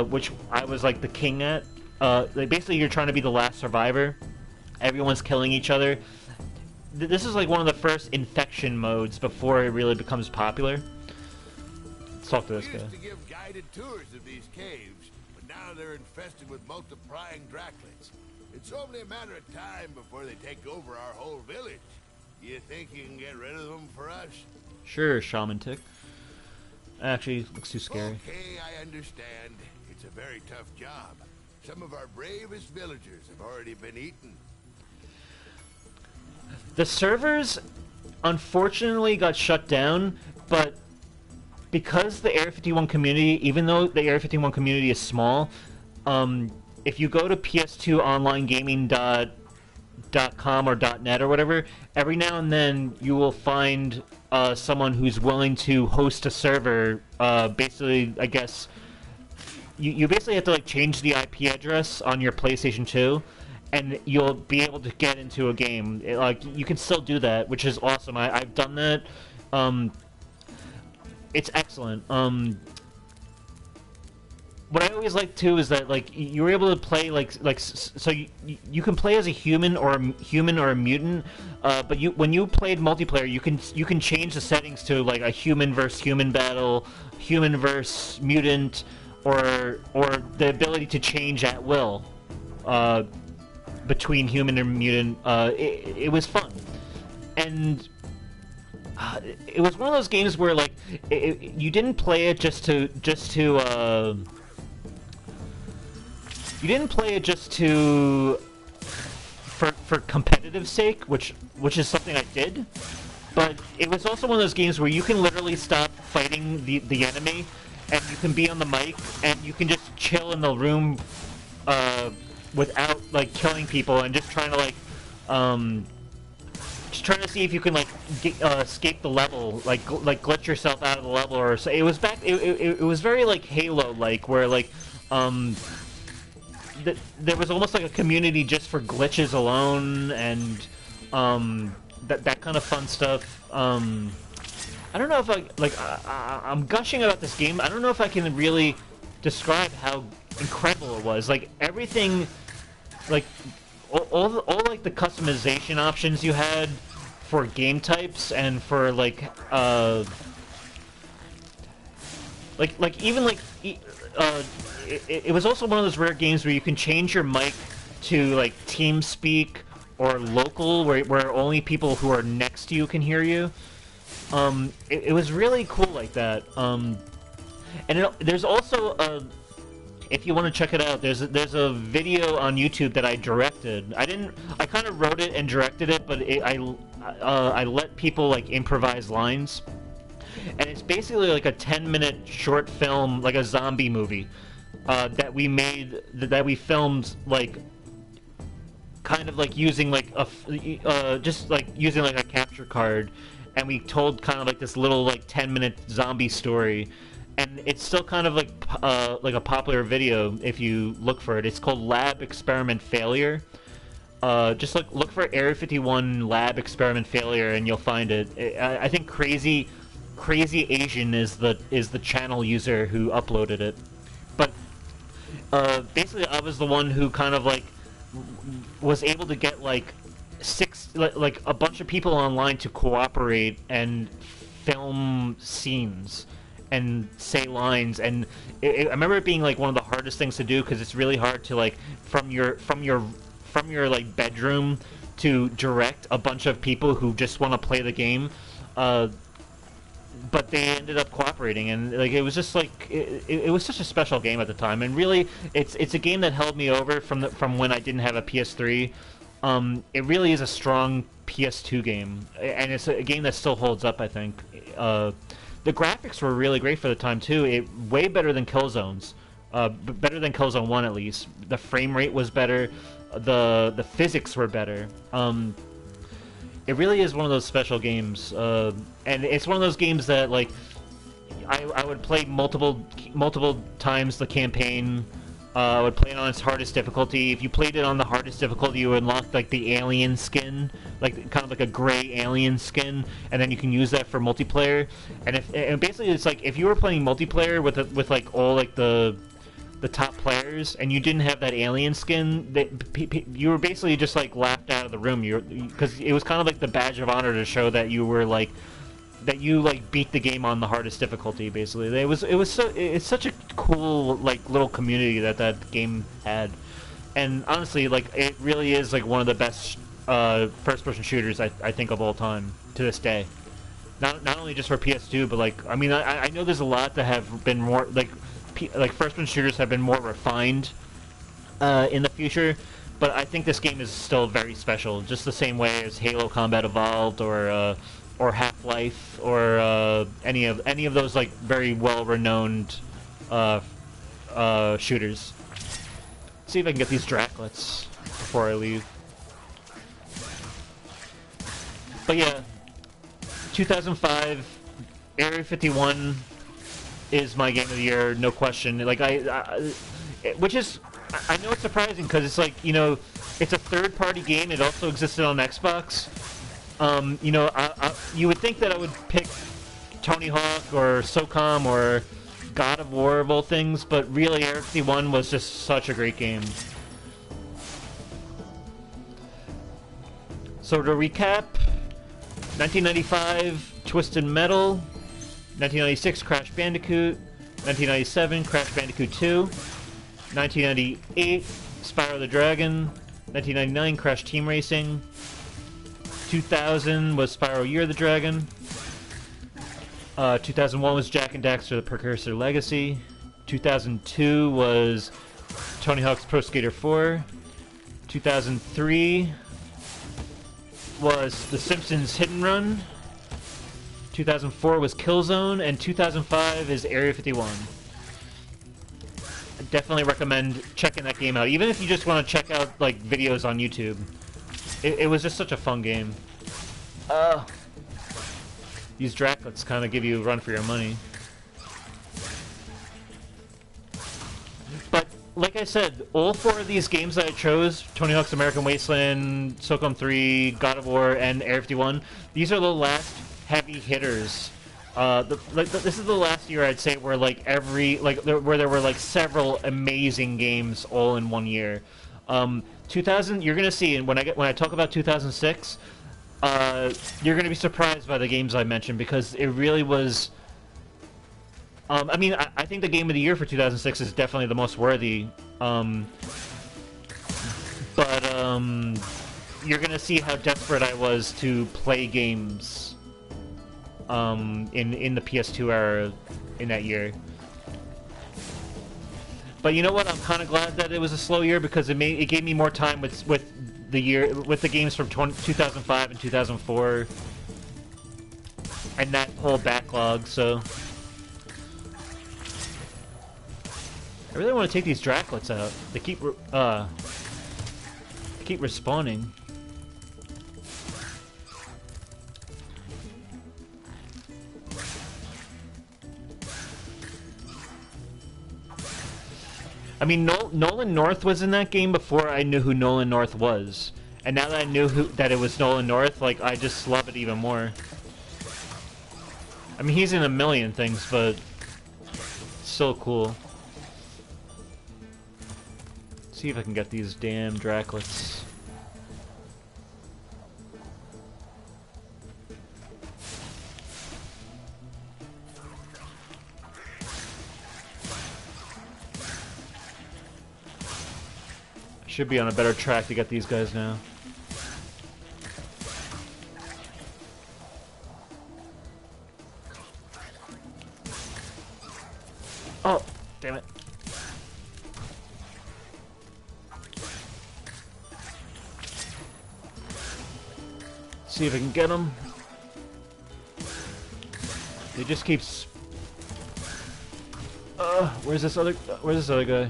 which I was like the king at. Like basically, you're trying to be the last survivor. Everyone's killing each other. This is like one of the first Infection modes before it really becomes popular. Let's talk to this guy. We used to give guided tours of these caves, but now they're infested with multiplying Draclets. It's only a matter of time before they take over our whole village. You think you can get rid of them for us? Sure, Shaman Tick. Actually, looks too scary. Okay, I understand. It's a very tough job. Some of our bravest villagers have already been eaten. The servers, unfortunately, got shut down, but because the Area 51 community, even though the Area 51 community is small, if you go to PS2onlinegaming.com, .com or .net or whatever, every now and then you will find someone who's willing to host a server. Basically, I guess you basically have to like change the IP address on your PlayStation 2, and you'll be able to get into a game. Like you can still do that, which is awesome. I've done that. It's excellent. What I always like too is that like you're able to play so you can play as a human or a mutant, but when you played multiplayer, you can change the settings to like a human versus human battle, human versus mutant, or the ability to change at will between human and mutant. It was fun, and it was one of those games where like you didn't play it just to you didn't play it just for competitive sake, which is something I did, but it was also one of those games where you can literally stop fighting the enemy, and you can be on the mic, and you can just chill in the room without like killing people, and just trying to like just trying to see if you can like escape the level, like glitch yourself out of the level, or so. It was it was very like Halo like, where like there was almost like a community just for glitches alone, and that kind of fun stuff. I don't know if I'm gushing about this game. I don't know if I can really describe how incredible it was. Like everything, like all like the customization options you had for game types, and for it was also one of those rare games where you can change your mic to like TeamSpeak or local, where only people who are next to you can hear you. It was really cool like that. And there's also if you want to check it out, there's a video on YouTube that I directed. I kind of wrote it and directed it, but I let people like improvise lines. And it's basically like a 10-minute short film, like a zombie movie, that we filmed, like kind of like using like just like using like a capture card, and we told kind of like this little like 10-minute zombie story, and it's still kind of like a popular video if you look for it. It's called Lab Experiment Failure. Just look for Area 51 Lab Experiment Failure, and you'll find it. I think Crazy Asian is the channel user who uploaded it. But basically, I was the one who kind of like was able to get like a bunch of people online to cooperate and film scenes and say lines, and I remember it being like one of the hardest things to do, because it's really hard to like from your like bedroom to direct a bunch of people who just want to play the game. But they ended up cooperating, and like it was just like it was such a special game at the time, and really it's a game that held me over from when I didn't have a PS3. It really is a strong PS2 game, and it's a game that still holds up, I think. The graphics were really great for the time too. Way better than Killzone's, better than Killzone 1 at least. The frame rate was better, the physics were better. It really is one of those special games, and it's one of those games that like I would play multiple times the campaign. I would play it on its hardest difficulty. If you played it on the hardest difficulty, you would unlock like the alien skin, like kind of like a gray alien skin, and then you can use that for multiplayer. And basically it's like if you were playing multiplayer with like all like the top players, and you didn't have that alien skin, you were basically just like laughed out of the room. Because it was kind of like the badge of honor to show that you were like beat the game on the hardest difficulty. Basically, it's such a cool like little community that game had, and honestly, like it really is like one of the best first-person shooters I think of all time to this day. Not only just for PS2, but like I mean I know there's a lot that have been more like first-person shooters have been more refined in the future, but I think this game is still very special, just the same way as Halo Combat Evolved or Half-Life or any of those like very well-renowned shooters. Let's see if I can get these Draclets before I leave. But yeah, 2005, Area 51 is my game of the year, no question. Like which is, I know it's surprising because it's like, you know, it's a third-party game. It also existed on Xbox. You know, you would think that I would pick Tony Hawk or SOCOM or God of War of all things, but really Area 51 was just such a great game. So to recap, 1995, Twisted Metal. 1996, Crash Bandicoot. 1997, Crash Bandicoot 2. 1998, Spyro the Dragon. 1999, Crash Team Racing. 2000 was Spyro Year the Dragon. 2001 was Jak and Daxter: The Precursor Legacy. 2002 was Tony Hawk's Pro Skater 4. 2003 was The Simpsons Hit and Run. 2004 was Killzone, and 2005 is Area 51. I definitely recommend checking that game out, even if you just want to check out like videos on YouTube. It was just such a fun game. These Draclets kind of give you a run for your money. But like I said, all four of these games that I chose, Tony Hawk's American Wasteland, SOCOM 3, God of War, and Area 51, these are the last heavy hitters. This is the last year I'd say where like where there were like several amazing games all in one year. 2000, you're gonna see, and when I talk about 2006, you're gonna be surprised by the games I mentioned because it really was. I mean, I think the game of the year for 2006 is definitely the most worthy. But you're gonna see how desperate I was to play games. In the PS2 era in that year. But you know what? I'm kind of glad that it was a slow year because it gave me more time with the games from 2005 and 2004 and that whole backlog. So I really want to take these Draclets out. They keep respawning. I mean, Nolan North was in that game before I knew who Nolan North was. And now that I knew that it was Nolan North, like, I just love it even more. I mean, he's in a million things, but it's so cool. Let's see if I can get these damn Draclets. Should be on a better track to get these guys now. Oh, damn it. See if I can get them. They just keeps. Where's this other guy?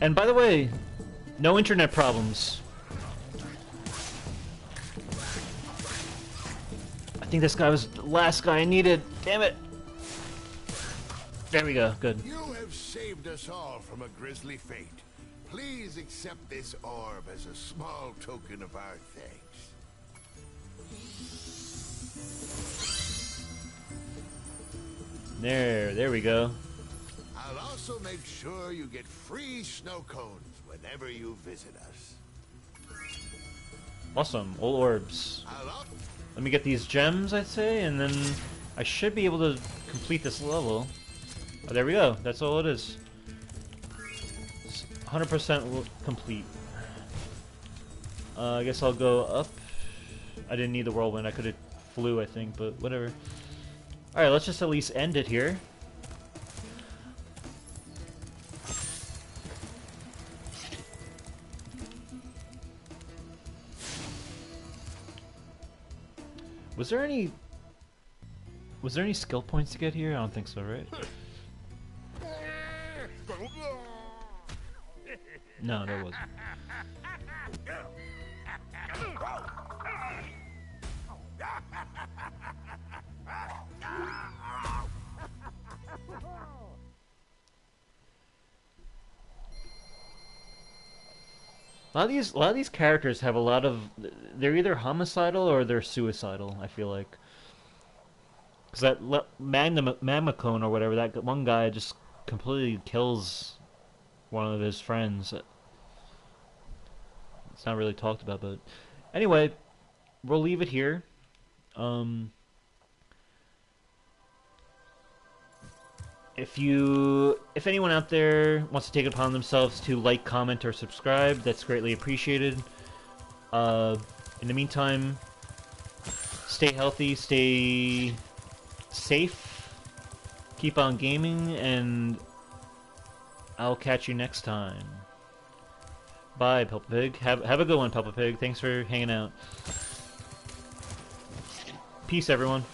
And by the way, no internet problems. I think this guy was the last guy I needed. Damn it. There we go. Good. You have saved us all from a grisly fate. Please accept this orb as a small token of our thanks. There we go. I'll also make sure you get free snow cones whenever you visit us. Awesome. All orbs. Let me get these gems, I'd say, and then I should be able to complete this level. Oh, there we go. That's all it is. 100% complete. I guess I'll go up. I didn't need the whirlwind. I could have flew, I think, but whatever. Alright, let's just at least end it here. Was there any skill points to get here? I don't think so, right? No, there wasn't. A lot of these characters have a lot of. They're either homicidal or they're suicidal. I feel like. Because that Mamacone or whatever, that one guy just completely kills one of his friends. It's not really talked about, but anyway, we'll leave it here. If anyone out there wants to take it upon themselves to like, comment, or subscribe, that's greatly appreciated. In the meantime, stay healthy, stay safe, keep on gaming, and I'll catch you next time. Bye, Peppa Pig. Have a good one, Peppa Pig. Thanks for hanging out. Peace, everyone.